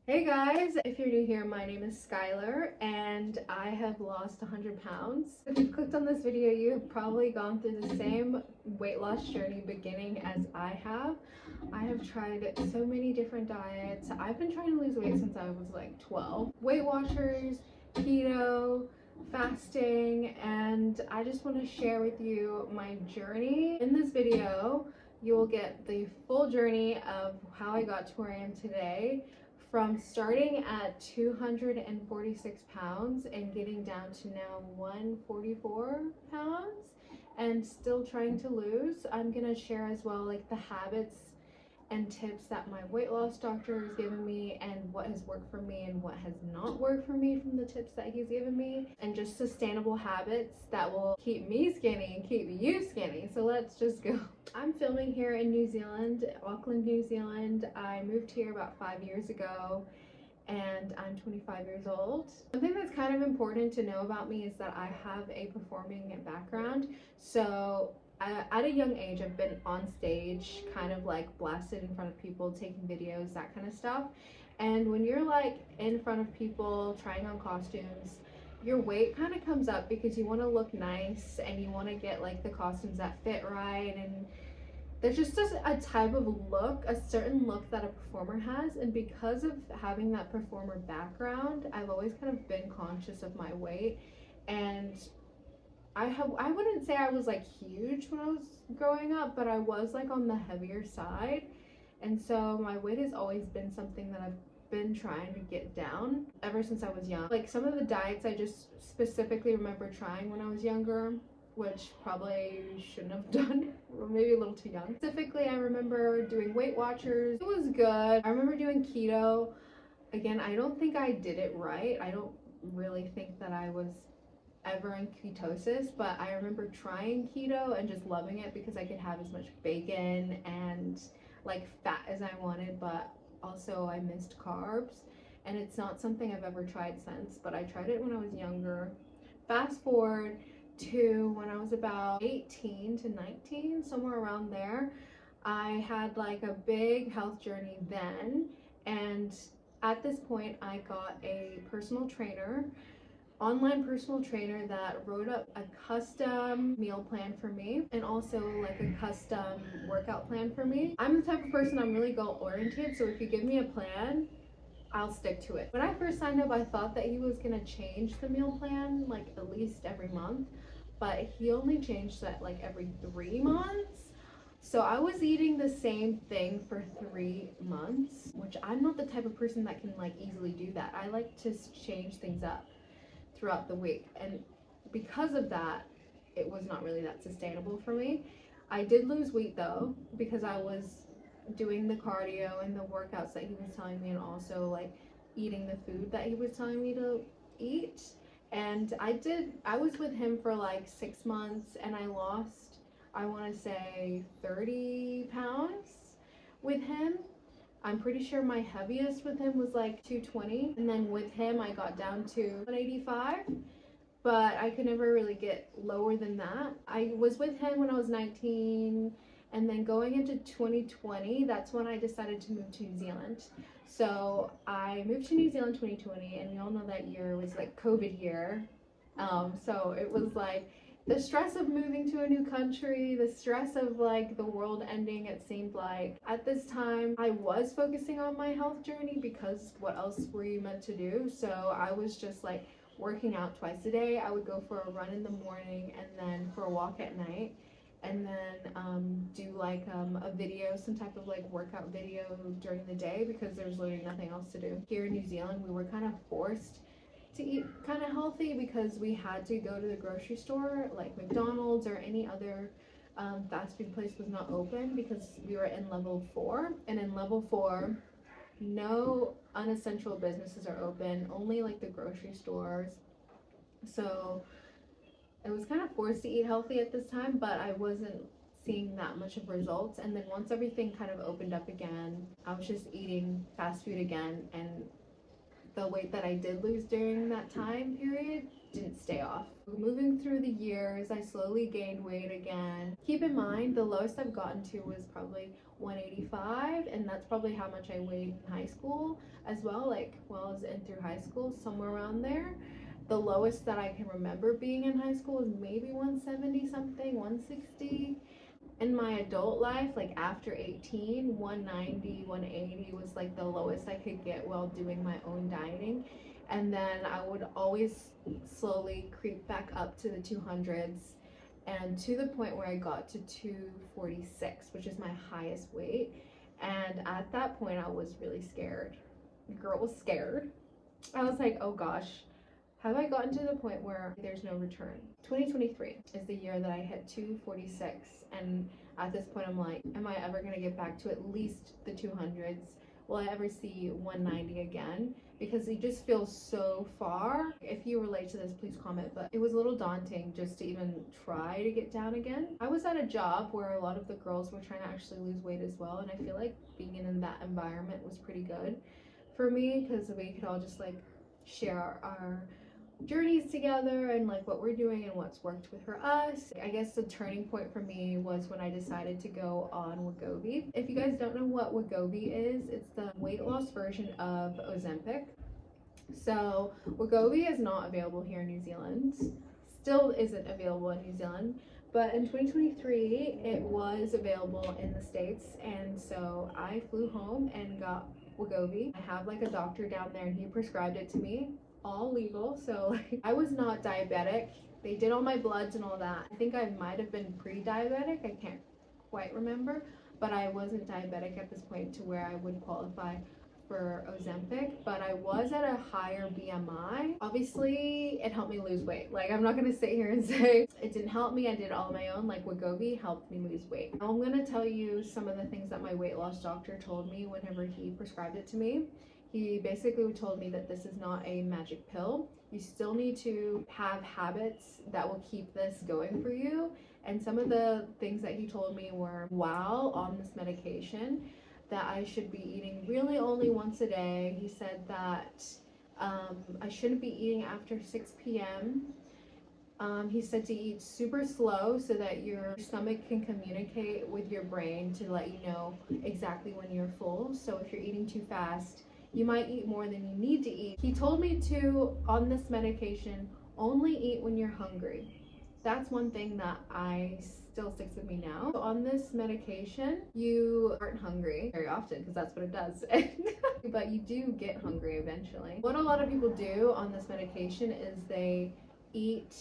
Hey guys, if you're new here, my name is Skylar and I have lost 100 pounds. If you've clicked on this video, you have probably gone through the same weight loss journey beginning as I have. I have tried so many different diets. I've been trying to lose weight since I was like 12. Weight Watchers, keto, fasting, and I just want to share with you my journey. In this video, you will get the full journey of how I got to where I am today, from starting at 246 pounds and getting down to now 144 pounds and still trying to lose. I'm gonna share as well like the habits and tips that my weight loss doctor has given me and what has worked for me and what has not worked for me from the tips that he's given me, and just sustainable habits that will keep me skinny and keep you skinny. So let's just go. I'm filming here in New Zealand, Auckland, New Zealand. I moved here about 5 years ago and I'm 25 years old. Something that's kind of important to know about me is that I have a performing background. So at a young age, I've been on stage, kind of like blasted in front of people, taking videos, that kind of stuff. And when you're like in front of people, trying on costumes, your weight kind of comes up because you want to look nice and you want to get like the costumes that fit right. And there's just a type of look, a certain look that a performer has. And because of having that performer background, I've always kind of been conscious of my weight. And I wouldn't say I was like huge when I was growing up, but I was like on the heavier side. And so my weight has always been something that I've been trying to get down ever since I was young. Like some of the diets I just specifically remember trying when I was younger, which probably shouldn't have done, or maybe a little too young. Specifically, I remember doing Weight Watchers. It was good. I remember doing keto. Again, I don't think I did it right. I don't really think that I was ever in ketosis, but I remember trying keto and just loving it because I could have as much bacon and like fat as I wanted, but also I missed carbs. And it's not something I've ever tried since, but I tried it when I was younger. Fast forward to when I was about 18 to 19, somewhere around there, I had like a big health journey then. And at this point I got a personal trainer, online personal trainer, that wrote up a custom meal plan for me and also like a custom workout plan for me. I'm the type of person, I'm really goal oriented, so if you give me a plan, I'll stick to it. When I first signed up, I thought that he was gonna change the meal plan like at least every month, but he only changed that like every 3 months. So I was eating the same thing for 3 months, which I'm not the type of person that can like easily do that. I like to change things up throughout the week, and because of that, it was not really that sustainable for me. I did lose weight though because I was doing the cardio and the workouts that he was telling me, and also like eating the food that he was telling me to eat. And I was with him for like 6 months and I lost, I want to say 30 pounds with him. I'm pretty sure my heaviest with him was like 220, and then with him I got down to 185, but I could never really get lower than that. I was with him when I was 19, and then going into 2020, that's when I decided to move to New Zealand. So I moved to New Zealand 2020, and we all know that year was like COVID year. So it was like the stress of moving to a new country, the stress of like the world ending. It seemed like at this time I was focusing on my health journey because what else were you meant to do? So I was just like working out twice a day. I would go for a run in the morning and then for a walk at night, and then do like a video, some type of like workout video during the day because there's literally nothing else to do. Here in New Zealand, we were kind of forced to eat kind of healthy because we had to go to the grocery store, like McDonald's or any other fast food place was not open because we were in level 4, and in level 4 no unessential businesses are open, only like the grocery stores. So I was kind of forced to eat healthy at this time, but I wasn't seeing that much of results. And then once everything kind of opened up again, I was just eating fast food again, and the weight that I did lose during that time period didn't stay off. Moving through the years, I slowly gained weight again. Keep in mind, the lowest I've gotten to was probably 185, and that's probably how much I weighed in high school as well, like while I was in through high school, somewhere around there. The lowest that I can remember being in high school was maybe 170 something, 160. In my adult life, like after 18, 190, 180 was like the lowest I could get while doing my own dieting. And then I would always slowly creep back up to the 200s, and to the point where I got to 246, which is my highest weight. And at that point, I was really scared. The girl was scared. I was like, oh gosh, have I gotten to the point where there's no return? 2023 is the year that I hit 246, and at this point I'm like, am I ever gonna get back to at least the 200s? Will I ever see 190 again? Because it just feels so far. If you relate to this, please comment, but it was a little daunting just to even try to get down again. I was at a job where a lot of the girls were trying to actually lose weight as well, and I feel like being in that environment was pretty good for me, because we could all just like share our journeys together and like what we're doing and what's worked with for us. I guess the turning point for me was when I decided to go on Wegovy. If you guys don't know what Wegovy is, it's the weight loss version of Ozempic. So Wegovy is not available here in New Zealand, still isn't available in New Zealand, but in 2023 it was available in the States, and so I flew home and got Wegovy. I have like a doctor down there and he prescribed it to me, all legal. So like, I was not diabetic. They did all my bloods and all that. I think I might have been pre-diabetic, I can't quite remember, but I wasn't diabetic at this point to where I would qualify for Ozempic, but I was at a higher BMI. Obviously it helped me lose weight. Like, I'm not gonna sit here and say it didn't help me, I did it all on my own. Like, Wegovy helped me lose weight. Now I'm gonna tell you some of the things that my weight loss doctor told me whenever he prescribed it to me. He basically told me that this is not a magic pill. You still need to have habits that will keep this going for you. And some of the things that he told me were, while on this medication, that I should be eating really only once a day. He said that I shouldn't be eating after 6 p.m. He said to eat super slow so that your stomach can communicate with your brain to let you know exactly when you're full. So if you're eating too fast, you might eat more than you need to eat. He told me to, on this medication, only eat when you're hungry. That's one thing that still sticks with me now. So on this medication, you aren't hungry very often, because that's what it does. But you do get hungry eventually. What a lot of people do on this medication is they eat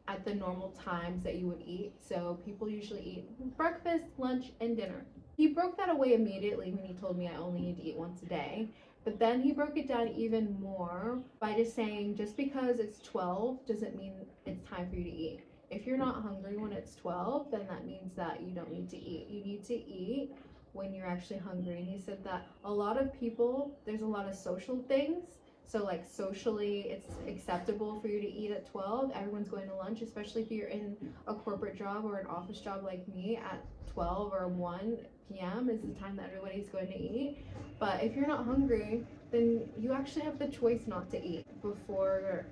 at the normal times that you would eat. So people usually eat breakfast, lunch, and dinner. He broke that away immediately when he told me I only need to eat once a day. But then he broke it down even more by just saying, just because it's 12 doesn't mean it's time for you to eat. If you're not hungry when it's 12, then that means that you don't need to eat. You need to eat when you're actually hungry. And he said that a lot of people, there's a lot of social things. So like socially, it's acceptable for you to eat at 12. Everyone's going to lunch, especially if you're in a corporate job or an office job like me. At 12 or 1 p.m. is the time that everybody's going to eat. But if you're not hungry, then you actually have the choice not to eat. Before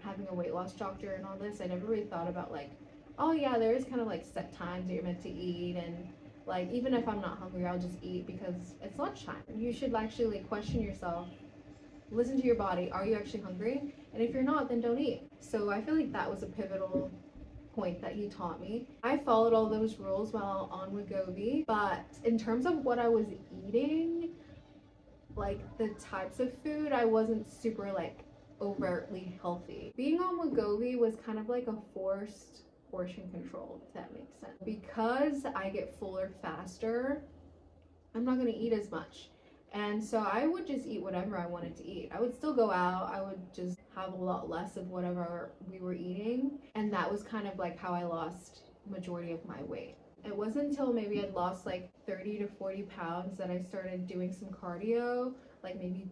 having a weight loss doctor and all this, I never really thought about like, oh yeah, there is kind of like set times that you're meant to eat, and like even if I'm not hungry, I'll just eat because it's lunchtime. You should actually like question yourself, listen to your body. Are you actually hungry? And if you're not, then don't eat. So I feel like that was a pivotal point that he taught me. I followed all those rules while on Wegovy, but in terms of what I was eating, like the types of food, I wasn't super like overtly healthy. Being on Wegovy was kind of like a forced portion control, if that makes sense. Because I get fuller faster, I'm not going to eat as much. And so I would just eat whatever I wanted to eat. I would still go out. I would just have a lot less of whatever we were eating. And that was kind of like how I lost majority of my weight. It wasn't until maybe I'd lost like 30 to 40 pounds that I started doing some cardio, like maybe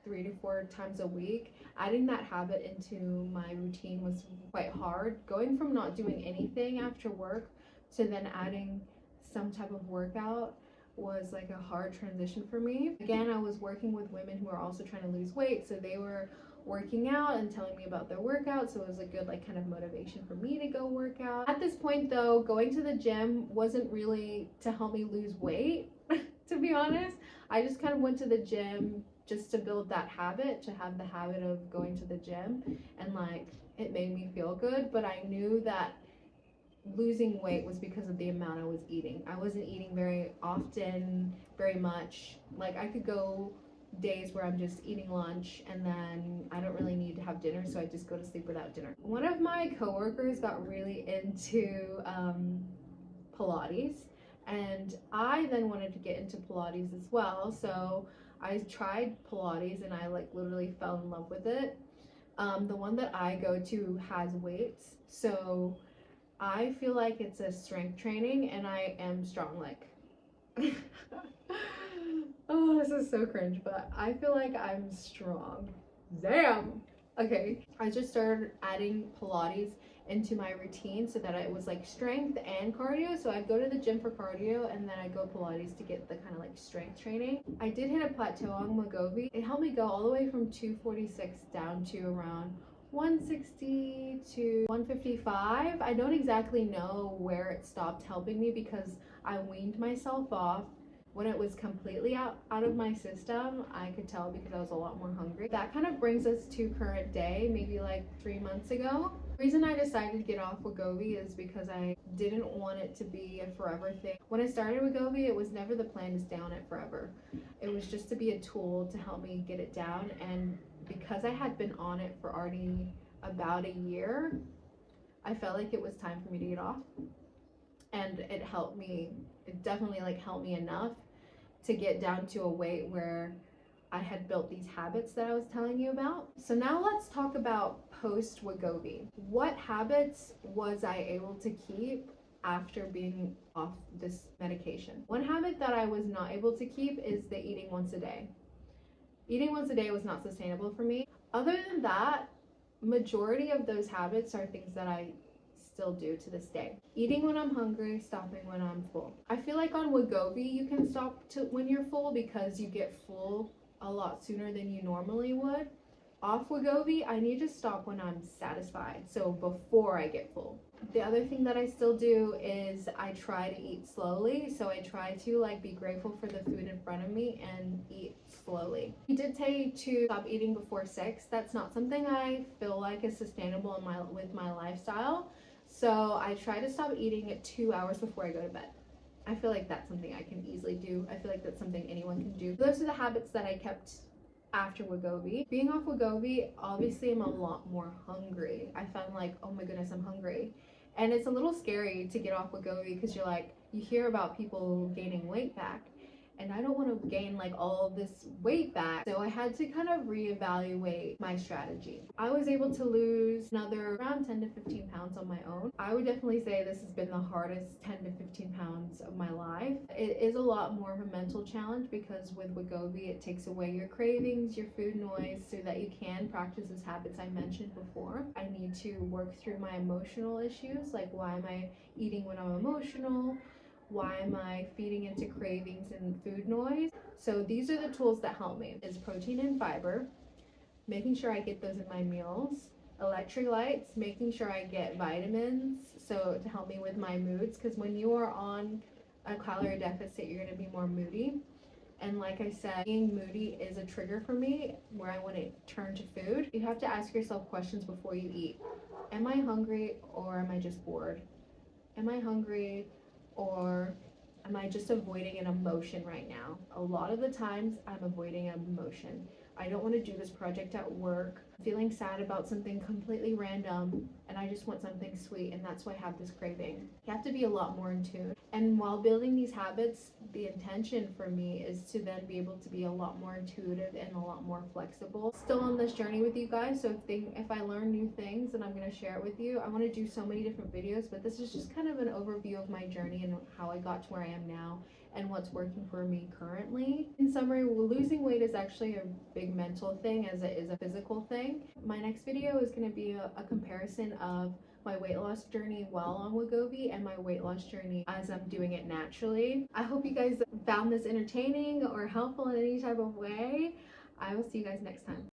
3 to 4 times a week. Adding that habit into my routine was quite hard. Going from not doing anything after work to then adding some type of workout was like a hard transition for me. Again, I was working with women who are also trying to lose weight, so they were working out and telling me about their workouts, so it was a good like kind of motivation for me to go work out. At this point though, going to the gym wasn't really to help me lose weight to be honest. I just kind of went to the gym just to build that habit, to have the habit of going to the gym, and like it made me feel good. But I knew that losing weight was because of the amount I was eating. I wasn't eating very often, very much. Like I could go days where I'm just eating lunch and then I don't really need to have dinner, so I just go to sleep without dinner. One of my coworkers got really into Pilates, and I then wanted to get into Pilates as well. So I tried Pilates and I like literally fell in love with it. The one that I go to has weights, so I feel like it's a strength training and I am strong. Like, oh, this is so cringe, but I feel like I'm strong. Damn. Okay, I just started adding Pilates into my routine so that it was like strength and cardio. So I'd go to the gym for cardio and then I'd go Pilates to get the kind of like strength training. I did hit a plateau on Wegovy. It helped me go all the way from 246 down to around 160 to 155. I don't exactly know where it stopped helping me because I weaned myself off. When it was completely out of my system, I could tell because I was a lot more hungry. That kind of brings us to current day, maybe like 3 months ago. The reason I decided to get off Wegovy is because I didn't want it to be a forever thing. When I started Wegovy, it was never the plan to stay on it forever. It was just to be a tool to help me get it down, and because I had been on it for already about a year, I felt like it was time for me to get off. And it helped me, it definitely like helped me enough to get down to a weight where I had built these habits that I was telling you about. So now let's talk about post Wegovy. What habits was I able to keep after being off this medication? One habit that I was not able to keep is the eating once a day. Eating once a day was not sustainable for me. Other than that, majority of those habits are things that I still do to this day. Eating when I'm hungry, stopping when I'm full. I feel like on Wegovy you can stop when you're full because you get full a lot sooner than you normally would. Off Wegovy, I need to stop when I'm satisfied, so before I get full. The other thing that I still do is I try to eat slowly, so I try to like be grateful for the food in front of me and eat slowly. He did say to stop eating before 6. That's not something I feel like is sustainable in with my lifestyle, so I try to stop eating at 2 hours before I go to bed. I feel like that's something I can easily do. I feel like that's something anyone can do. Those are the habits that I kept after Wegovy. Being off Wegovy, obviously I'm a lot more hungry. I found like, oh my goodness, I'm hungry. And it's a little scary to get off Wegovy because you're like, you hear about people gaining weight back, and I don't want to gain like all of this weight back. So I had to kind of reevaluate my strategy. I was able to lose another around 10 to 15 pounds on my own. I would definitely say this has been the hardest 10 to 15 pounds of my life. It is a lot more of a mental challenge because with Wegovy, it takes away your cravings, your food noise, so that you can practice those habits I mentioned before. I need to work through my emotional issues, like why am I eating when I'm emotional? Why am I feeding into cravings and food noise? So these are the tools that help me. Is protein and fiber, making sure I get those in my meals, electrolytes, making sure I get vitamins, so to help me with my moods, because when you are on a calorie deficit, you're going to be more moody. And like I said, being moody is a trigger for me where I want to turn to food. You have to ask yourself questions before you eat. Am I hungry or am I just bored? Am I hungry or am I just avoiding an emotion right now? A lot of the times I'm avoiding an emotion. I don't want to do this project at work. I'm feeling sad about something completely random and I just want something sweet, and that's why I have this craving. You have to be a lot more in tune. And while building these habits, the intention for me is to then be able to be a lot more intuitive and a lot more flexible. Still on this journey with you guys, so if I learn new things, then I'm going to share it with you. I want to do so many different videos, but this is just kind of an overview of my journey and how I got to where I am now and what's working for me currently. In summary, losing weight is actually a big mental thing as it is a physical thing. My next video is going to be a comparison of my weight loss journey while on Wegovy and my weight loss journey as I'm doing it naturally. I hope you guys found this entertaining or helpful in any type of way. I will see you guys next time.